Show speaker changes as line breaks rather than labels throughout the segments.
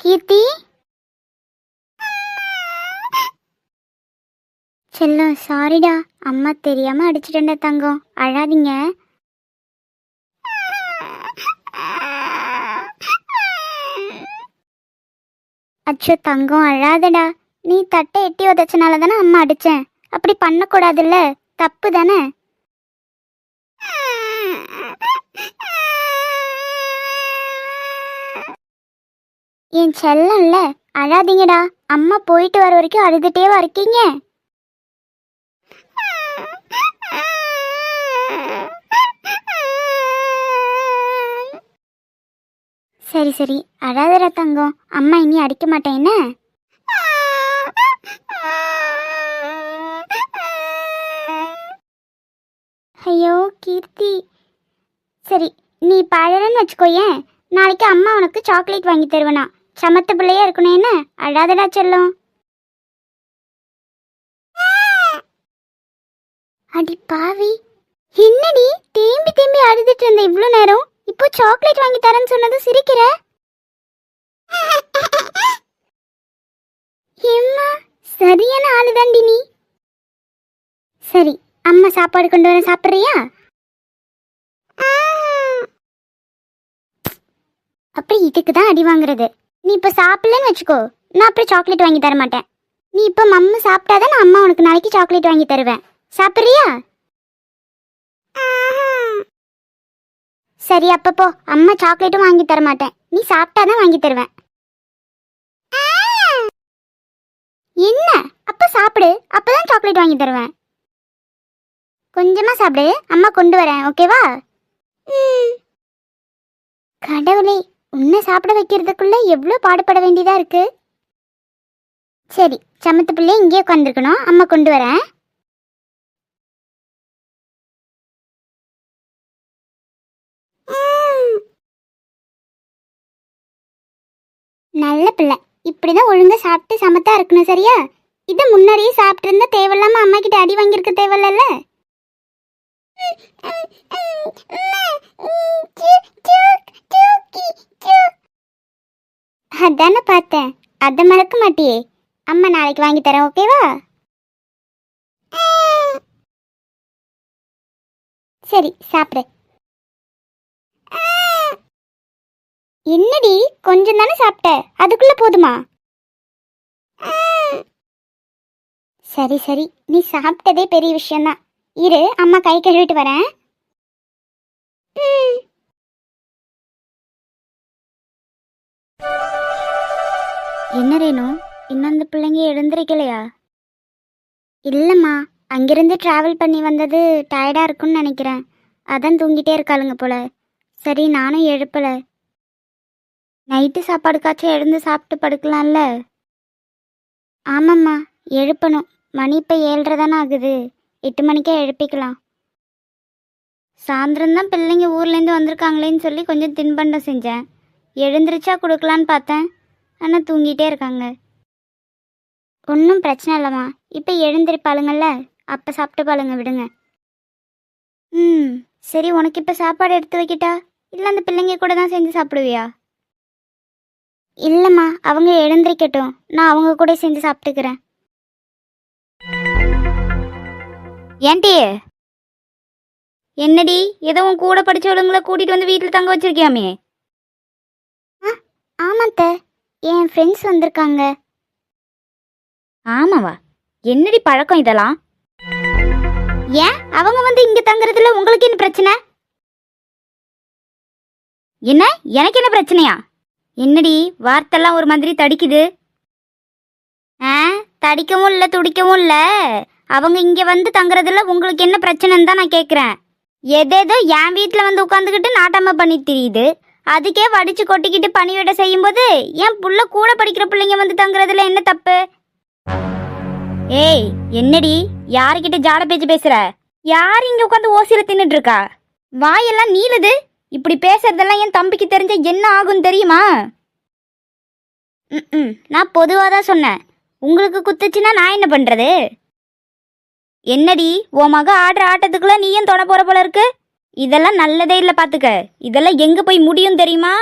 கீர்த்தி செல்லம், சாரிடா, அம்மா தெரியாம அடிச்சிட்டேன்டா தங்கம், அழாதீங்க. அச்சோ தங்கம், அழாதடா. நீ தட்டை எட்டி உதச்சனால தானே அம்மா அடிச்சேன். அப்படி பண்ணக்கூடாதுல்ல, தப்பு தானே. என் செல்லம்ல, அழாதீங்கடா. அம்மா போயிட்டு வர வரைக்கும் அழுதுட்டேவா இருக்கீங்க? சரி சரி, அழாதடா தங்கம், அம்மா இனி அடிக்க மாட்டேன் என்ன? ஐயோ கீர்த்தி, சரி நீ இப்போ அழறன்னு வச்சுக்கோயேன், நாளைக்கு அம்மா உனக்கு சாக்லேட் வாங்கி தருவேனா. சமத்து பிள்ளையா இருக்கணும் என்ன? அழாதடா செல்லம். அடி பாவி, என்னடி தேம்பி தேம்பி அழுதுட்டு இருந்த இவ்வளோ நேரம், இப்போ சாக்லேட் வாங்கி தரேன்னு சொன்னது சிரிக்கிற? எம்மா, சரியான ஆளுதாண்டி நீ. சரி, அம்மா சாப்பாடு கொண்டு வர, சாப்பிட்றியா? அப்படி இதுக்கு தான் அடி வாங்குறது. நீ இப்போ சாப்பிடலன்னு வச்சுக்கோ, நான் அப்புறம் சாக்லேட் வாங்கி தர மாட்டேன். நீ இப்போ மம்மு சாப்பிட்டாதான் நான் அம்மா உனக்கு நாளைக்கு சாக்லேட் வாங்கி தருவேன். சாப்பிட்றியா? சரி அப்பப்போ, அம்மா சாக்லேட்டும் வாங்கி தர மாட்டேன், நீ சாப்பிட்டாதான் வாங்கி தருவேன். என்ன? அப்ப சாப்பிடு, அப்பதான் சாக்லேட் வாங்கி தருவேன். கொஞ்சமா சாப்பிடு, அம்மா கொண்டு வரேன், ஓகேவா? கடவுளே, உன்னை சாப்பிட வைக்கிறதுக்குள்ள எவ்வளோ பாடுபட வேண்டியதா இருக்கு. சரி, சமத்து பிள்ளை இங்கே உட்காந்துருக்கணும், அம்மா கொண்டு வரேன். நல்ல பிள்ளை, இப்படிதான் ஒழுங்கா சாப்பிட்டு சமத்தா இருக்கணும், சரியா? இதை முன்னாடியே சாப்பிட்டு இருந்தா தேவையில்லாம அம்மா கிட்ட அடி வாங்கியிருக்க தேவையில்ல. அதானே பார்த்தேன், அதை மறக்க மாட்டியே. அம்மா நாளைக்கு வாங்கி தரேன், ஓகேவா? சரி சாப்பிடு. என்னடி, கொஞ்சம் தானே சாப்பிட்ட, அதுக்குள்ள போதுமா? சரி சரி, நீ சாப்பிட்டதே பெரிய விஷயம்தான். இரு, அம்மா கை கழுவிட்டு வரேன். என்ன ரேணு, இன்னும் அந்த பிள்ளைங்க எழுந்திருக்கலையா? இல்லைம்மா, அங்கிருந்து டிராவல் பண்ணி வந்தது டயர்டா இருக்குன்னு நினைக்கிறேன், அதான் தூங்கிட்டே இருக்காளுங்க போல. சரி நானும் எழுப்பலை. நைட்டு சாப்பாடுக்காச்சும் எழுந்து சாப்பிட்டு படுக்கலாம்ல? ஆமாம்மா, எழுப்பணும். மணி இப்போ 7:30 தானே ஆகுது, 8 மணிக்கே எழுப்பிக்கலாம். சாயந்தரம்தான் பிள்ளைங்க ஊர்லேருந்து வந்திருக்காங்களேன்னு சொல்லி கொஞ்சம் தின்பண்டம் செஞ்சேன், எழுந்திரிச்சா கொடுக்கலான்னு பார்த்தேன், ஆனால் தூங்கிட்டே இருக்காங்க. ஒன்றும் பிரச்சனை இல்லைம்மா, இப்போ எழுந்திருப்பாளுங்கள்ல, அப்போ சாப்பிட்டு பாருங்க, விடுங்க. சரி, உனக்கு இப்போ சாப்பாடு எடுத்து வைக்கிட்டா, இல்லை அந்த பிள்ளைங்க கூட தான் செஞ்சு சாப்பிடுவியா? இல்லைம்மா, அவங்க எழுந்திரிக்கட்டும், நான் அவங்க கூட செஞ்சு சாப்பிட்டுக்கிறேன். ஏன்டி? என்னடி, ஏதோ உன் கூட படிச்சவளுங்களை கூட்டிட்டு வந்து வீட்டில் தங்க வச்சிருக்கியாமே? ஆமாத்த, என் ஃப்ரெண்ட்ஸ் வந்திருக்காங்க. ஆமாவா? என்னடி பழக்கம் இதெல்லாம்? ஏன் அவங்க வந்து இங்க தங்குறதுல உங்களுக்கு என்ன பிரச்சனை? என்ன, எனக்கு என்ன பிரச்சனையா? என்னடி வார்த்தைலாம் ஒரு மாதிரி தடிக்குது? தடிக்கவும் இல்லை துடிக்கவும் இல்லை, அவங்க இங்க வந்து தங்குறதுல உங்களுக்கு என்ன பிரச்சனைன்னு தான் நான் கேட்குறேன். எதேதோ என் வீட்டில் வந்து உட்காந்துக்கிட்டு நாட்டாம பண்ணி தெரியுது, அதுக்கே வடிச்சு கொட்டிக்கிட்டு பணிவிட செய்யும்போது என் புள்ள கூட படிக்கிற பிள்ளைங்க வந்து தங்குறதுல என்ன தப்பு? ஏய் என்னடி, யாருக்கிட்ட ஜாட பேச்சு பேசுற? யார் இங்க உட்காந்து ஓசியில தின்னுட்டு இருக்கா? வாயெல்லாம் நீளுது. இப்படி பேசுறதெல்லாம் என் தம்பிக்கு தெரிஞ்ச என்ன ஆகும் தெரியுமா? நான் பொதுவாக தான் சொன்னேன், உங்களுக்கு குத்துச்சுன்னா நான் என்ன பண்றது? என்னடி, உன் மக ஆடுற ஆட்டத்துக்குள்ள நீயும் தொட போற போல இருக்கு. இதெல்லாம் நல்லதே இல்லை, பாத்துக்க. இதெல்லாம் எங்க போய் முடியும் தெரியுமா?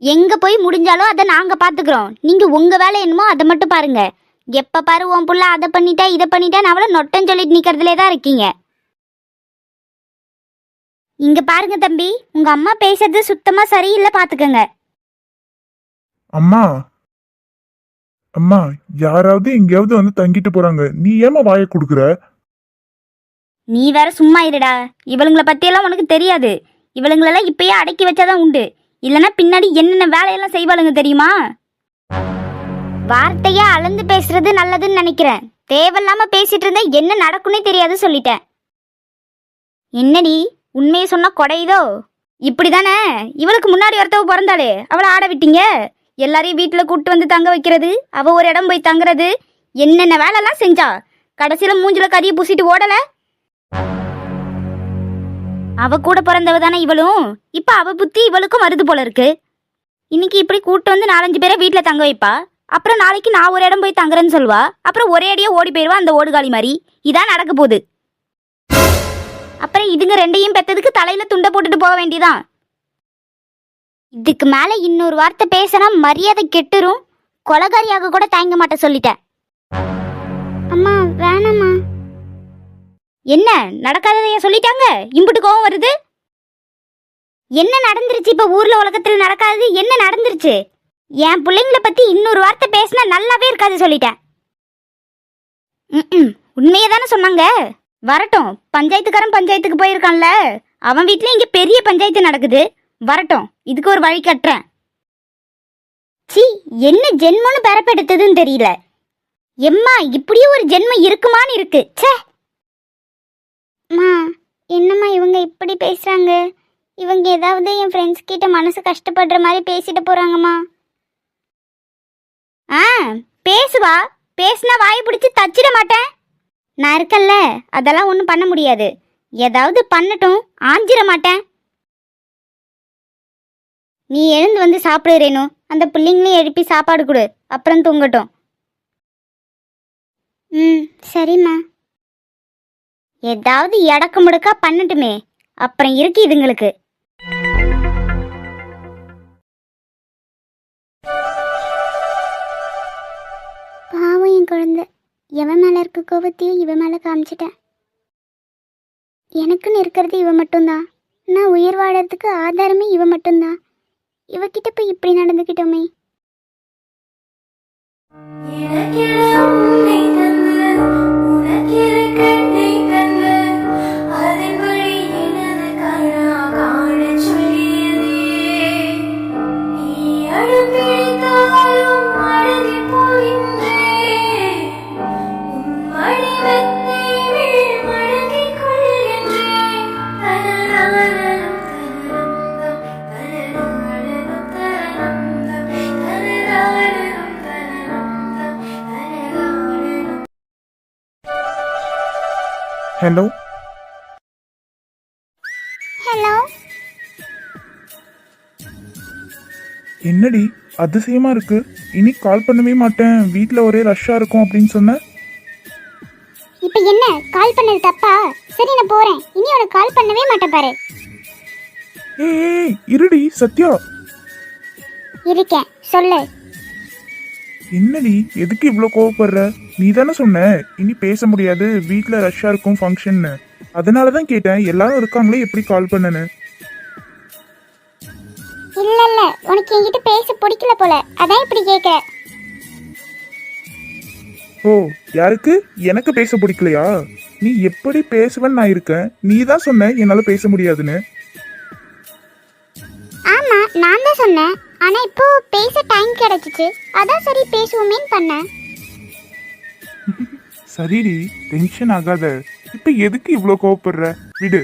எங்க போய் முடிஞ்சாலும் அதை நாங்க பாத்துக்கிறோம். நீங்க உங்க வேலை என்னமோ அதை மட்டும் பாருங்க. எப்ப பாரு உன் புள்ள அதை பண்ணிட்டா இதை பண்ணிட்டா அவள நொட்டம் சொல்லிட்டு நிக்கிறதுலே தான் இருக்கீங்க. இங்க பாருங்க தம்பி, உங்க அம்மா பேசுறது சுத்தமா சரியில்லை, பாத்துக்கங்க.
அம்மா அம்மா, யாராவது எங்கேயாவது வந்து தங்கிட்டு போறாங்க, நீ ஏமா வாயை கொடுக்குற?
நீ வேற சும்மா இருடா. இவளுங்கள பத்தியெல்லாம் உனக்கு தெரியாது. இவளுங்களெல்லாம் இப்பயே அடக்கி வச்சாதான் உண்டு. இல்லைன்னா பின்னாடி என்னென்ன வேலையெல்லாம் செய்வாளுங்க தெரியுமா? வார்த்தையா அளந்து பேசுறது நல்லதுன்னு நினைக்கிறேன். தேவையில்லாம பேசிட்டு இருந்தா என்ன நடக்குன்னே தெரியாது சொல்லிட்டேன். என்னடி உண்மையை சொன்னா கொடையுதோ? இப்படிதானே இவளுக்கு முன்னாடி ஒருத்தவ பிறந்தாளே, அவளை ஆட விட்டீங்க. எல்லாரையும் வீட்டுல கூட்டு வந்து தங்க வைக்கிறது, அவ ஒரு இடம் போய் தங்குறது, என்னென்ன வேலைலாம் செஞ்சா. கடைசியில மூஞ்சில கறியை பூசிட்டு ஓடல. அவ கூட பிறந்தவ தானே இவளும். இப்ப அவ புத்தி இவளுக்கும் வருது போல இருக்கு. இன்னைக்கு இப்படி கூட்டு வந்து 4-5 பேரை வீட்டுல தங்க வைப்பா. அப்புறம் நாளைக்கு நான் ஒரு இடம் போய் தங்குறேன்னு சொல்லுவா. அப்புறம் ஒரே அடியா ஓடி போயிருவா அந்த ஓடுகாலி மாதிரி. இதான் நடக்க போகுது. அப்புறம் இதுங்க ரெண்டையும் பெத்ததுக்கு தலையில துண்டை போட்டுட்டு போக வேண்டியதான். இதுக்கு மேல இன்னொரு வார்த்தை பேசினா மரியாதை கெட்டுரும். கொலகாரியாக கூட தயங்க மாட்டேன் சொல்லிட்டேன். அம்மா வேணாம்மா. என்ன நடக்காததைய சொல்லிட்டாங்க, இம்புட்டு கோவம் வருது? என்ன நடந்துருச்சு இப்ப ஊர்ல உலகத்துல நடக்காதது என்ன நடந்துருச்சு? என் பிள்ளைங்களை பத்தி இன்னொரு வார்த்தை பேசினா நல்லாவே இருக்காது சொல்லிட்டேன். உண்மையே தானே சொன்னாங்க. வரட்டும், பஞ்சாயத்துக்காரன் பஞ்சாயத்துக்கு போயிருக்கான்ல, அவன் வீட்ல இங்க பெரிய பஞ்சாயத்து நடக்குது. வரட்டும், இதுக்கு ஒரு வழி கட்டுறேன். சி, என்ன ஜென்மம்னு பெறப்பெடுத்ததுன்னு தெரியல. எம்மா இப்படியே ஒரு ஜென்மம் இருக்குமான்னு இருக்கு. ச்சே. என்னம்மா இவங்க இப்படி பேசுறாங்க? இவங்க ஏதாவது என் ஃப்ரெண்ட்ஸ் கிட்ட மனசு கஷ்டப்படுற மாதிரி பேசிட்டு போறாங்கம்மா. பேசுவா, பேசுனா வாயை பிடிச்சி தச்சிட மாட்டேன். நான் இருக்கல்ல, அதெல்லாம் ஒன்றும் பண்ண முடியாது. ஏதாவது பண்ணட்டும், ஆஞ்சிட மாட்டேன். நீ எழுந்து வந்து சாப்பிடுறேனோ, அந்த பிள்ளைங்களையும் எழுப்பி சாப்பாடு கொடு, அப்புறம் தூங்கட்டும். சரிம்மா. ஏதாவது எடக்கு முடுக்கா பண்ணட்டுமே, அப்புறம் இருக்கு இதுங்களுக்கு. பாவம் என் குழந்தை, எவன் மேல இருக்க கோபத்தையும் இவன் மேல காமிச்சிட்டேன். எனக்குன்னு இருக்கிறது இவ மட்டும்தான். நான் உயிர் வாழறதுக்கு ஆதாரமே இவ மட்டும்தான். இவகிட்ட போய் இப்படி நடந்துக்கிட்டோமே.
Hello
hello.
என்னடி அதிசயமா இருக்கு? இனி கால் பண்ணவே மாட்டேன், வீட்டில் ஒரே ரஷ்ஷா இருக்கும் அப்படின்னு சொன்ன.
இப்போ என்ன கால் பண்ணது தப்பா? சரி நான் போறேன், இனி உனக்கு கால் பண்ணவே மாட்டேன் பாரு.
ஏய் இருடி சத்யா.
இருக்கேன், சொல்லு.
என்னடி எதுக்கு இவ்வளோ கோவப்படுற? நீ தானே சொன்ன இனி பேச முடியாது, வீட்டில் ரஷ்ஷா இருக்கும் ஃபங்க்ஷன்னு. அதனால தான் கேட்டேன், எல்லாரும் இருக்காங்களே எப்படி கால் பண்ணனு.
இல்ல இல்ல, உனக்கு என்கிட்ட பேச பிடிக்கல போல, அதான் இப்படி கேட்க.
ஓ, யாருக்கு? எனக்கு பேச பிடிக்கலையா? நீ எப்படி பேசுவேன்னு நான் இருக்கேன். நீ தான் சொன்ன என்னால பேச முடியாதுன்னு.
ஆமா நான் தான் சொன்னேன், ஆனா இப்போ பேச டைம் கிடைச்சிச்சு, அதான் சரி பேசுவோமேன்னு பண்ணேன்.
சரிடி, டென்ஷன் ஆகாத. இப்ப எதுக்கு இவ்வளோ கோவப்படுற? விடு.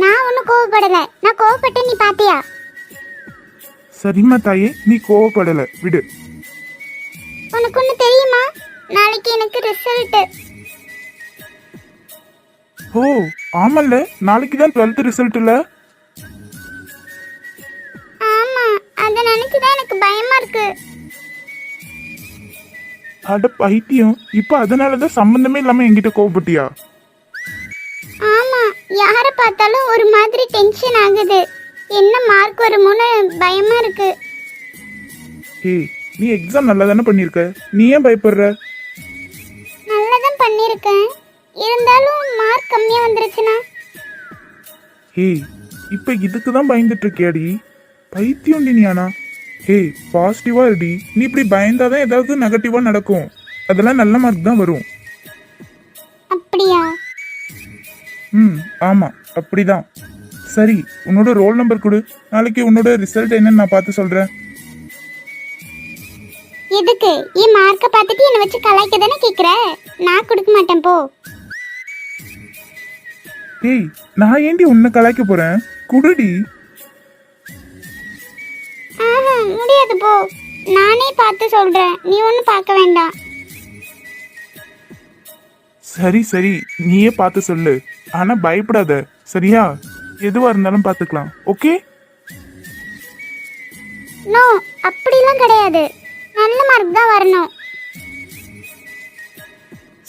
நான் ஒன்னும் கோவப்படல. நான் கோவப்பட்டு நீ பாத்தியா?
சரிம்மா தாயே, நீ கோவப்படல, விடு.
உனக்கு ஒண்ணு தெரியுமா? நாளைக்கு எனக்கு ரிசல்ட்.
ஓ ஆமல்ல, நாளைக்கு தான் 12th ரிசல்ட் இல்ல?
ஆமா, அத நினைச்சுதான் எனக்கு பயமா இருக்கு.
அட பைத்தியம், இப்ப அதனாலதான் சம்பந்தமே இல்லாம என்கிட்ட கோவப்பட்டியா?
ஆமா, யாரை பார்த்தாலும் ஒரு மாதிரி டென்ஷன் ஆகுது. என்ன மார்க் வருமோன்னு பயமா இருக்கு.
ஹே, நீ எக்ஸாம் நல்லா தானே பண்ணியிருக்க, நீ ஏன் பயப்படுற?
நல்லா தான் பண்ணியிருக்கேன், இருந்தாலும் மார்க் கம்மியா வந்துருச்சுன்னா?
ஹே, இப்ப இதுக்கு தான் பயந்துட்டு இருக்கியாடி? பைத்தியம் நீயானா? ஹே, பாசிட்டிவா இருடி. நீ இப்படி பயந்தாதான் ஏதாவது நெகட்டிவா நடக்கும். அதெல்லாம் நல்ல மார்க் தான் வரும்.
அப்படியா?
ஆமா, அப்படிதான். சரி, உன்னோட ரோல் நம்பர் கொடு. நாளைக்கு உன்னோட ரிசல்ட் என்னன்னு நான் பார்த்து சொல்றேன்.
எதுக்கு? என் மார்க்க பார்த்துட்டு என்ன வச்சு கலாய்க்க தானே கேக்குற? நான் கொடுக்க மாட்டேன் போ.
ஏய், நான் ஏண்டி உன்னை கலாய்க்க போறேன்? குடுடி.
முடியாது போ, நானே பார்த்து சொல்றேன், நீ ஒன்னும் பார்க்க வேண்டாம்.
சரி சரி, நீயே பார்த்து சொல்லு. ஆனா பயப்படாத, சரியா? எதுவா இருந்தாலும் பார்த்துக்கலாம், ஓகே?
நோ, அப்படிலாம் கிடையாது. நல்ல மார்க் தான் வரணும்.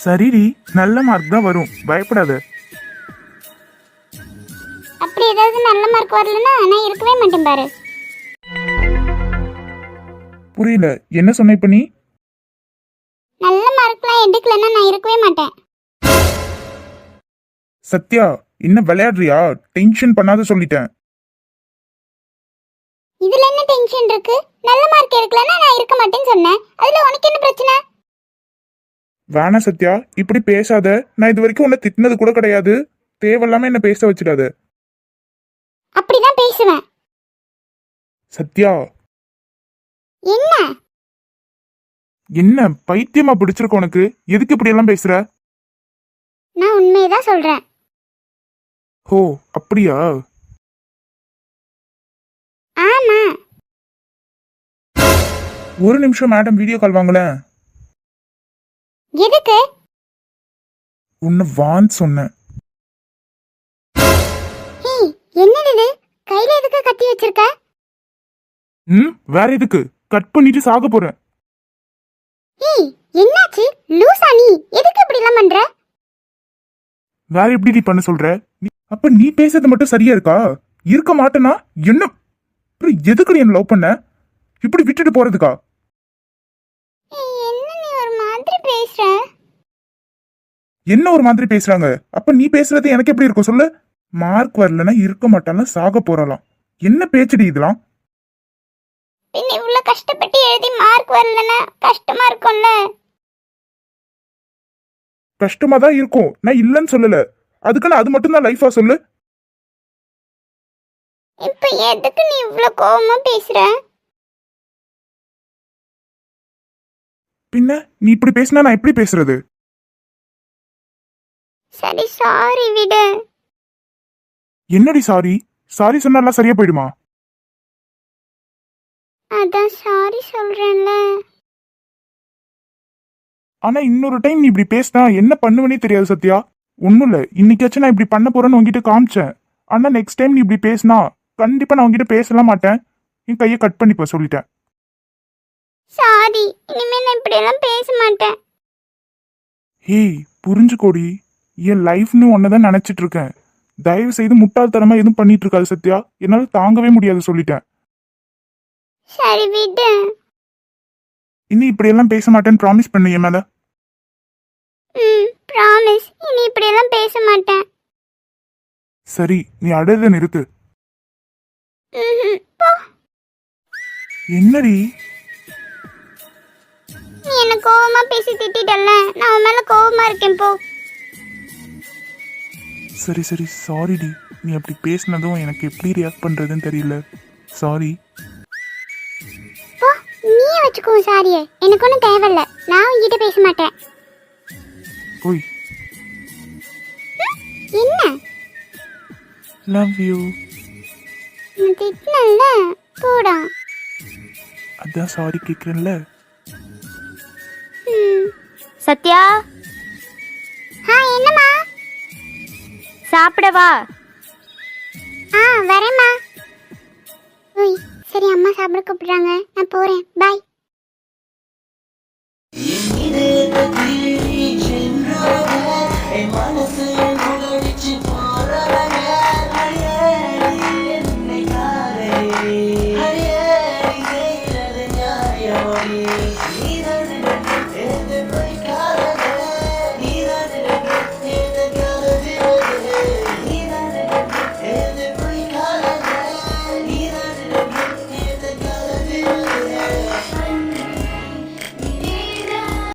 சரிடி, நல்ல மார்க் தான் வரும், பயப்படாத.
அப்படி ஏதாவது நல்ல மார்க் வரலன்னா நான் இருக்கவே மாட்டேன் பாரு.
புரியல, என்ன சொன்ன இப்ப நீ?
நல்ல மார்க்லாம் எடுக்கலன்னா நான் இருக்கவே மாட்டேன்.
சத்யா, இன்னும் விளையாடுறியா? டென்ஷன் பண்ணாத சொல்லிட்டேன்.
இதுல என்ன டென்ஷன் இருக்கு? நல்ல மார்க் எடுக்கலன்னா நான் இருக்க மாட்டேன்னு சொன்னேன். அதுல உனக்கு என்ன பிரச்சனை?
வேணா சத்யா, இப்படி பேசாத. நான் இது வரைக்கும் உன்னை திட்டினது கூட கிடையாது. தேவையில்லாம என்ன பேச வச்சிடாத.
அப்படிதான் பேசுவேன்.
சத்யா.
என்ன
என்ன பைத்தியமா பிடிச்சிருக்க உனக்கு? எதுக்கு இப்படி எல்லாம் பேசுற?
நான் உண்மையதான் சொல்றேன்.
ஓ, அப்படியா?
ஆமா.
ஒரு நிமிஷம் மேடம், வீடியோ கால் வாங்களேன்.
எதுக்கு?
உன்னை வான்னு சொன்னேன்.
ஏய், என்னது இது? கையில எதுக்கு கத்தி வச்சிருக்க?
வேற எதுக்கு? கட் பண்ணிட்டு சாக போறேன்.
ஏய், என்னாச்சு? லூசா நீ? எதுக்கு இப்படி எல்லாம் பண்ற?
வேற எப்படி நீ பண்ண சொல்ற? அப்ப நீ பேசுறது மட்டும் சரியா இருக்கா? இருக்க மாட்டேனா என்ன? எதுக்கு நீ என்ன லவ் பண்ண? இப்படி விட்டுட்டு போறதுக்கா?
என்ன நீ ஒரு மாதிரி பேசுற?
என்ன ஒரு மாதிரி பேசுறாங்க? அப்ப நீ பேசுறது எனக்கு எப்படி இருக்கும் சொல்லு? மார்க் வரலன்னா இருக்க மாட்டாலும் சாக போறலாம். என்ன பேச்சுடி இதெல்லாம்?
பின்ன இவ்வளவு கஷ்டப்பட்டு எழுதி மார்க் வரலன்னா கஷ்டமா இருக்கும்ல?
கஷ்டமா தான் இருக்கும், நான் இல்லன்னு சொல்லல. அதுக்குன்னு அது மட்டும் தான் லைஃபா சொல்லு?
இப்ப எதுக்கு நீ இவ்வளவு கோவமா பேசுற?
பின்ன நீ இப்படி பேசினா நான் எப்படி பேசுறது?
சரி, சாரி விடு.
என்னடி சாரி? சாரி சொன்னாலாம் சரியா போயிடுமா?
அதான் சாரி சொல்றேன்ல.
ஆனா இன்னொரு டைம் நீ இப்படி பேசினா என்ன பண்ணுவனே தெரியாது சத்யா. ஒண்ணும் இல்ல, இன்னைக்காச்சும் நான் இப்படி பண்ண போறேன்னு உங்ககிட்ட காமிச்சேன். ஆனா நெக்ஸ்ட் டைம் நீ இப்படி பேசினா கண்டிப்பா நான் உங்ககிட்ட பேசலாம் மாட்டேன். என் கையை கட் பண்ணிப்ப சொல்லிட்டேன்.
சாரி, இனிமே நான் இப்படி எல்லாம் பேச மாட்டேன்.
ஹேய், புரிஞ்சுக்கோடி. என் லைஃப்னு ஒன்னதான் நினைச்சிட்டு இருக்கேன். தயவு செய்து முட்டாள்தனமா எதுவும் பண்ணிட்டு இருக்காது சத்யா. என்னால தாங்கவே முடியாது சொல்லிட்டேன்.
சரி விடு.
இனி இப்படி எல்லாம் பேச மாட்டேன்னு ப்ராமிஸ் பண்ணு என் மேல.
ப்ராமிஸ், இனி இப்படி எல்லாம் பேச மாட்டேன்.
சரி, நீ அழுத நிறுத்து.
போ.
என்னடி?
நீ என்ன கோவமா பேசி திட்டிட்டல்ல, நான் உன் மேல கோவமா இருக்கேன் போ.
சரி சரி, சாரிடி. நீ அப்படி பேசினதும் எனக்கு எப்படி ரியாக்ட் பண்றதுன்னு தெரியல. சாரி.
போ, நீயே வச்சுக்கோ சாரியே. எனக்கு ஒன்றும் தேவையில்ல, நான் உங்ககிட்ட பேச மாட்டேன்.
ஓய்.
என்ன?
Love you.
திட்டினல்ல, போடா.
அதான் சாரி கேட்குறேன்ல.
சத்யா. என்னம்மா? சாப்பிடவா? வரேம்மா. ஓய், சரி, அம்மா சாப்பிட கூப்பிடுறாங்க, நான் போறேன். பாய்.
மனசு நோயே